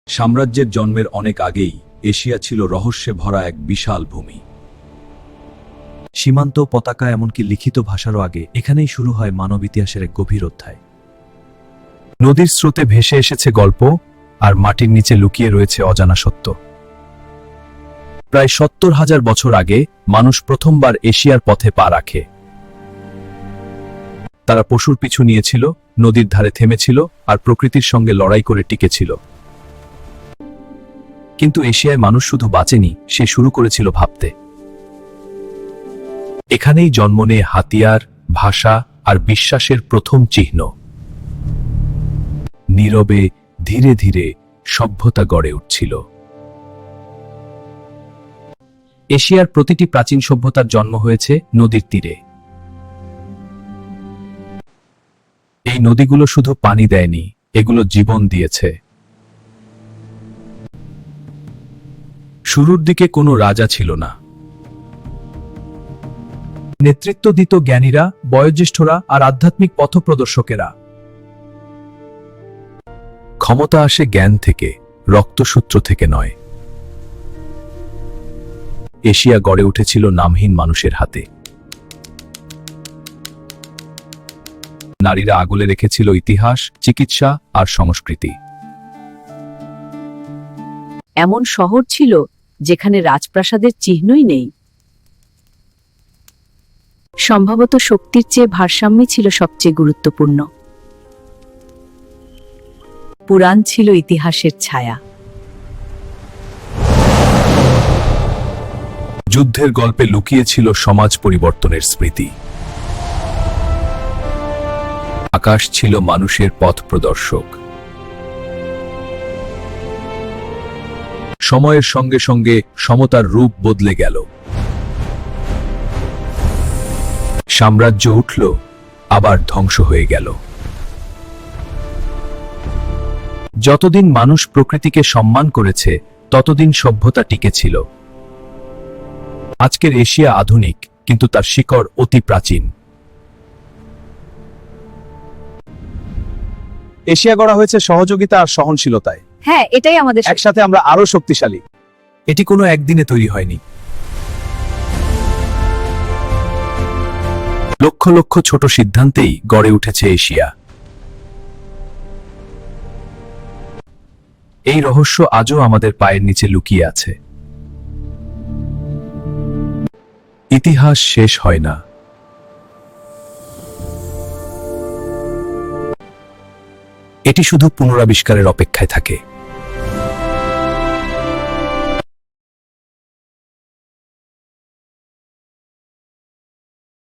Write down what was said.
সাম্রাজ্যের জন্মের অনেক আগেই এশিয়া ছিল রহস্যে ভরা এক বিশাল ভূমি। সীমান্ত, পতাকা, এমনকি লিখিত ভাষারও আগে এখানেই শুরু হয় মানব ইতিহাসের এক গভীর অধ্যায়। নদীর স্রোতে ভেসে এসেছে গল্প, আর মাটির নিচে লুকিয়ে রয়েছে অজানা সত্য। প্রায় ৭০,০০০ বছর আগে মানুষ প্রথমবার এশিয়ার পথে পা রাখে। তারা পশুর পিছু নিয়েছিল, নদীর ধারে থেমেছিল, আর প্রকৃতির সঙ্গে লড়াই করে টিকেছিল। কিন্তু এশিয়ায় মানুষ শুধু বাঁচেনি, সে শুরু করেছিল ভাবতে। এখানেই জন্ম নেয় হাতিয়ার, ভাষা আর বিশ্বাসের প্রথম চিহ্ন। নীরবে ধীরে ধীরে সভ্যতা গড়ে উঠছিল। এশিয়ার প্রতিটি প্রাচীন সভ্যতার জন্ম হয়েছে নদীর তীরে। এই নদীগুলো শুধু পানি দেয়নি, এগুলো জীবন দিয়েছে। শুরুর দিকে কোনো রাজা ছিল না। নেতৃত্ব দিত জ্ঞানীরা, বয়োজ্যেষ্ঠরা আর আধ্যাত্মিক পথপ্রদর্শকেরা। ক্ষমতা আসে জ্ঞান থেকে, রক্তসূত্র থেকে নয়। এশিয়া গড়ে উঠেছিল নামহীন মানুষের হাতে। নারীরা আগলে রেখেছিল ইতিহাস, চিকিৎসা আর সংস্কৃতি। এমন শহর ছিল যেখানে রাজপ্রাসাদের চিহ্নই নেই। সম্ভবত শক্তির চেয়ে ভারসাম্যই ছিল সবচেয়ে গুরুত্বপূর্ণ। পুরাণ ছিল ইতিহাসের ছায়া। যুদ্ধের গল্পে লুকিয়েছিল সমাজ পরিবর্তনের স্মৃতি। আকাশ ছিল মানুষের পথ প্রদর্শক। সময়ের সঙ্গে সঙ্গে সমতার রূপ বদলে গেল। সাম্রাজ্য উঠল, আবার ধ্বংস হয়ে গেল। যতদিন মানুষ প্রকৃতিকে সম্মান করেছে, ততদিন সভ্যতা টিকে ছিল। আজকের এশিয়া আধুনিক, কিন্তু তার শিকড় অতি প্রাচীন। এশিয়া গড়া হয়েছে সহযোগিতা আর সহনশীলতায়। হ্যাঁ, এটাই আমাদের একসাথে আমরা আরো শক্তিশালী। এটি কোনো একদিনে তৈরি হয়নি। লক্ষ লক্ষ ছোট সিদ্ধান্তেই গড়ে উঠেছে এশিয়া। এই রহস্য আজও আমাদের পায়ের নিচে লুকিয়ে আছে। ইতিহাস শেষ হয় না। এটি শুধু পুনরাবিষ্কারের অপেক্ষায় থাকে।